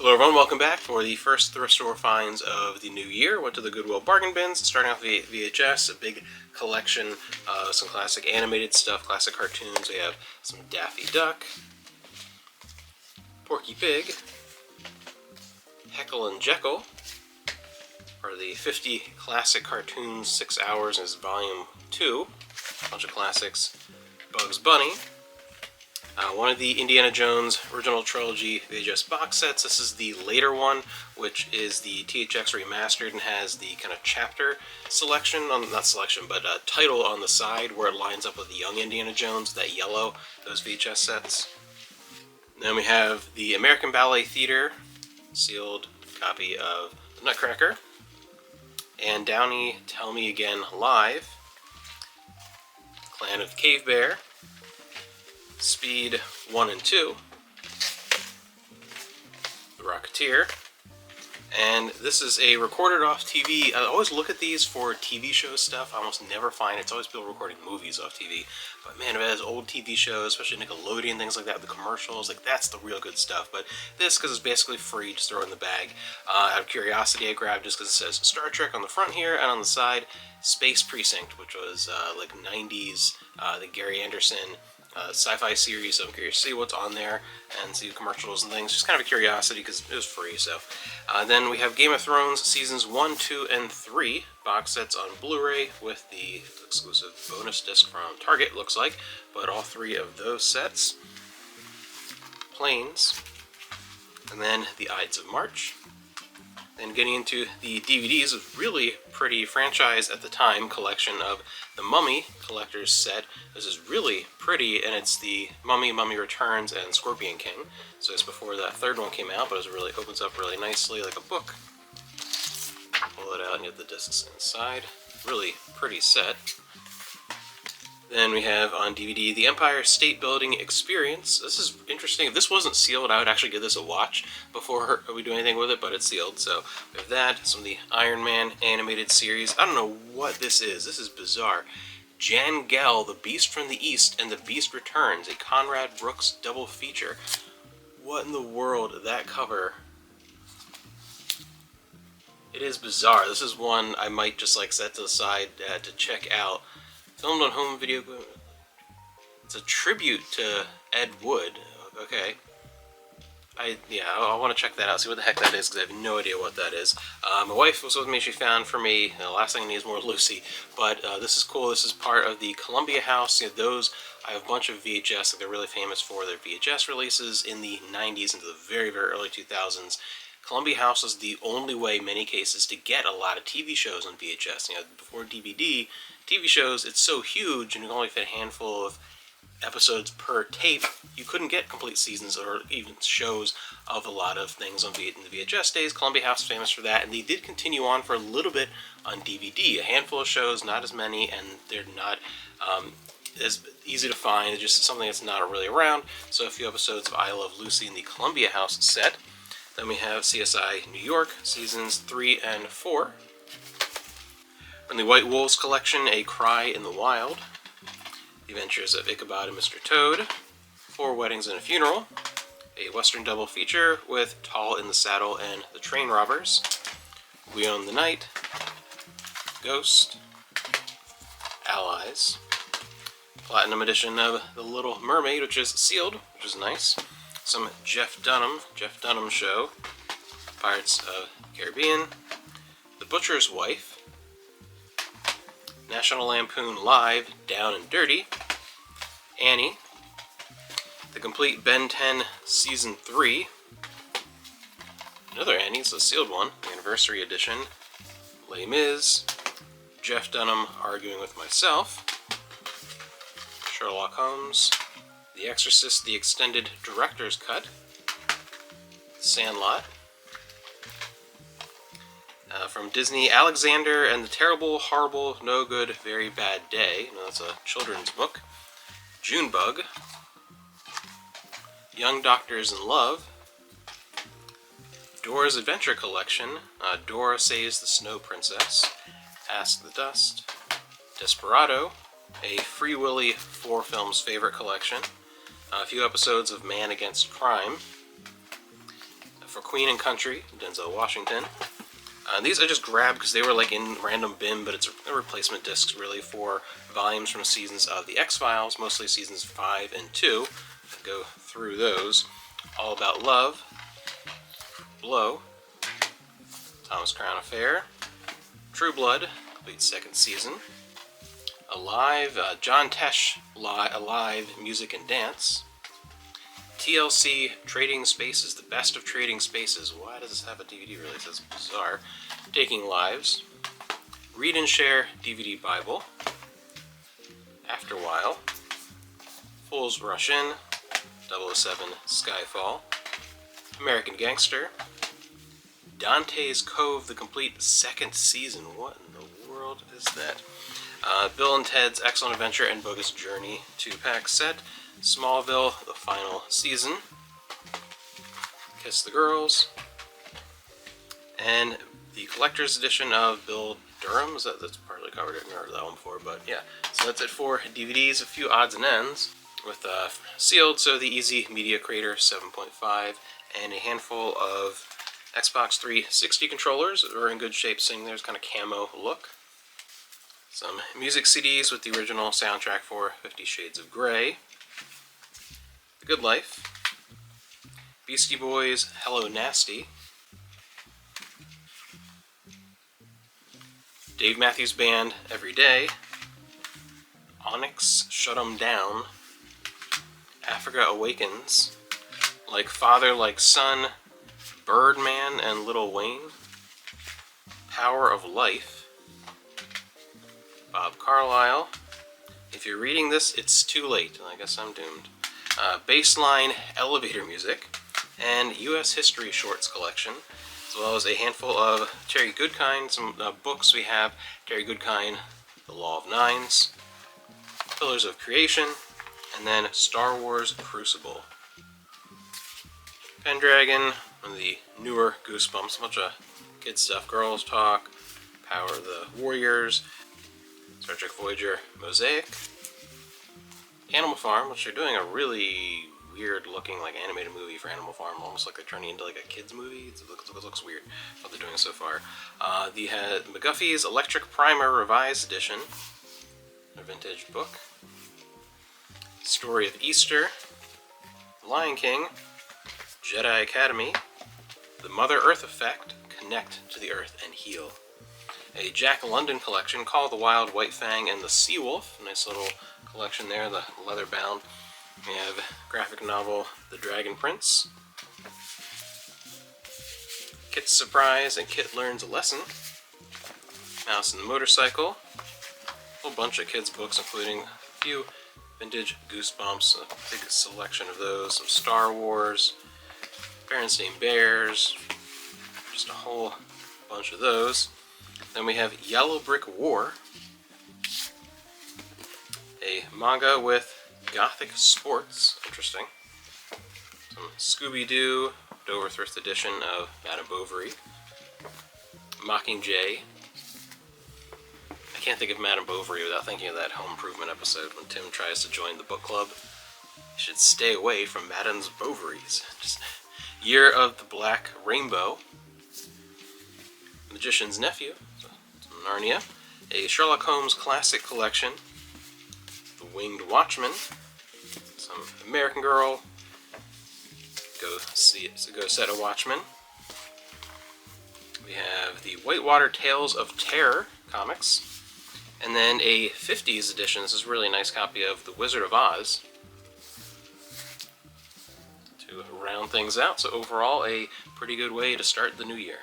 Hello everyone, welcome back for the first thrift store finds of the new year. Went to the Goodwill bargain bins, starting off with VHS, a big collection of some classic animated stuff, classic cartoons. We have some Daffy Duck, Porky Pig, Heckle and Jekyll, or the 50 classic cartoons, 6 hours is volume 2, a bunch of classics, Bugs Bunny, one of the Indiana Jones original trilogy VHS box sets. This is the later one, which is the THX remastered and has the kind of chapter selection, not selection, but title on the side where it lines up with the young Indiana Jones, that yellow, those VHS sets. Then we have the American Ballet Theater, sealed copy of The Nutcracker, and Downey Tell Me Again Live, Clan of the Cave Bear, Speed 1 and 2, The Rocketeer, and this is a recorded off TV. I always look at these for TV show stuff. I almost never find it. It's always people recording movies off TV. But man, if it has old TV shows, especially Nickelodeon, things like that, the commercials, like that's the real good stuff. But this, because it's basically free, just throw it in the bag. Out of curiosity, I grabbed just because it says Star Trek on the front here, and on the side, Space Precinct, which was like 90s, the Gary Anderson sci-fi series, so I'm curious to see what's on there and see commercials and things. Just kind of a curiosity because it was free. So then we have Game of Thrones seasons 1, 2, and 3 box sets on Blu-ray with the exclusive bonus disc from Target, looks like, but all 3 of those sets. Planes, and then the Ides of March. Then getting into the DVDs, a really pretty franchise at the time collection of the Mummy collector's set. This is really pretty, and it's the Mummy, Mummy Returns, and Scorpion King. So it's before that third one came out, but it really opens up really nicely like a book. Pull it out and get the discs inside. Really pretty set. Then we have on DVD the Empire State Building Experience. This is interesting. If this wasn't sealed, I would actually give this a watch before we do anything with it, but it's sealed. So we have that, some of the Iron Man animated series. I don't know what this is. This is bizarre. Jan Gell, The Beast from the East, and The Beast Returns, a Conrad Brooks double feature. What in the world, that cover? It is bizarre. This is one I might just like set to the side to check out. Filmed on home video. It's a tribute to Ed Wood. Okay. I want to check that out, see what the heck that is, because I have no idea what that is. My wife was with me. She found for me, the last thing I need is more Lucy. But this is cool. This is part of the Columbia House. Those, I have a bunch of VHS that they're really famous for. Their VHS releases in the 90s into the very, very early 2000s. Columbia House was the only way, in many cases, to get a lot of TV shows on VHS. Before DVD, TV shows, it's so huge, and you can only fit a handful of episodes per tape. You couldn't get complete seasons or even shows of a lot of things in the VHS days. Columbia House is famous for that, and they did continue on for a little bit on DVD. A handful of shows, not as many, and they're not as easy to find. It's just something that's not really around. So a few episodes of I Love Lucy in the Columbia House set. Then we have CSI New York, seasons 3 and 4. From the White Wolves collection, A Cry in the Wild. The Adventures of Ichabod and Mr. Toad. 4 Weddings and a Funeral. A Western double feature with Tall in the Saddle and The Train Robbers. We Own the Night. Ghost. Allies. Platinum edition of The Little Mermaid, which is sealed, which is nice. Some Jeff Dunham Show, Pirates of the Caribbean, The Butcher's Wife, National Lampoon Live, Down and Dirty, Annie, The Complete Ben 10 Season 3, another Annie, it's a sealed one, the Anniversary Edition, Les Mis, Jeff Dunham Arguing with Myself, Sherlock Holmes, The Exorcist, the Extended Director's Cut, Sandlot, from Disney, Alexander and the Terrible, Horrible, No Good, Very Bad Day, that's a children's book, Junebug, Young Doctors in Love, Dora's Adventure Collection, Dora Saves the Snow Princess, Ask the Dust, Desperado, a Free Willy 4 Films favorite collection, a few episodes of Man Against Crime, for Queen and Country, Denzel Washington. These I just grabbed because they were like in random bin, but it's a replacement discs really for volumes from seasons of The X-Files, mostly seasons 5 and 2. I'll go through those. All About Love, Blow, Thomas Crown Affair, True Blood, complete second season, Alive, John Tesh, Alive, Music and Dance, TLC, Trading Spaces, The Best of Trading Spaces. Why does this have a DVD release? That's bizarre. Taking Lives, Read and Share, DVD Bible, After While, Fools Rush In, 007 Skyfall, American Gangster, Dante's Cove, the complete second season. What in the world is that? Bill and Ted's Excellent Adventure and Bogus Journey 2-pack set, Smallville, the final season, Kiss the Girls, and the collector's edition of Bill Durham. That's partly covered. I've never heard that one before, but yeah. So that's it for DVDs. A few odds and ends with sealed. So the Easy Media Creator 7.5 and a handful of Xbox 360 controllers that are in good shape, sitting there. It's kind of camo look. Some music CDs with the original soundtrack for 50 Shades of Grey. The Good Life, Beastie Boys' Hello Nasty, Dave Matthews Band, Every Day, Onyx, Shut 'Em Down, Africa Awakens, Like Father, Like Son, Birdman and Lil Wayne, Power of Life, Bob Carlyle. If you're reading this, it's too late. I guess I'm doomed. Baseline Elevator Music, and U.S. History Shorts collection, as well as a handful of Terry Goodkind. Some books we have: Terry Goodkind, The Law of Nines, Pillars of Creation, and then Star Wars Crucible. Pendragon, one of the newer Goosebumps, a bunch of kids stuff. Girls Talk, Power of the Warriors, Star Trek Voyager, Mosaic, Animal Farm, which they're doing a really weird looking like animated movie for Animal Farm, almost like they're turning into like a kids movie. It looks weird what they're doing so far. They had McGuffey's Electric Primer Revised Edition, a vintage book. Story of Easter, Lion King, Jedi Academy, The Mother Earth Effect, Connect to the Earth and Heal. A Jack London collection called The Wild White Fang and the Seawolf. Nice little collection there, the leather bound. We have graphic novel The Dragon Prince, Kit's Surprise and Kit Learns a Lesson, Mouse and the Motorcycle, a whole bunch of kids' books, including a few vintage Goosebumps, a big selection of those, some Star Wars, Berenstain Bears, just a whole bunch of those. Then we have Yellow Brick War, a manga with Gothic Sports, interesting. Some Scooby-Doo, Dover Thrift edition of Madame Bovary, Mockingjay. I can't think of Madame Bovary without thinking of that Home Improvement episode when Tim tries to join the book club. You should stay away from Madame's Bovaries. Just Year of the Black Rainbow, Magician's Nephew, some Narnia, a Sherlock Holmes classic collection, The Winged Watchman, some American Girl, Go Set a Watchman. We have the Whitewater Tales of Terror comics, and then a 50s edition. This is a really nice copy of The Wizard of Oz to round things out. So overall, a pretty good way to start the new year.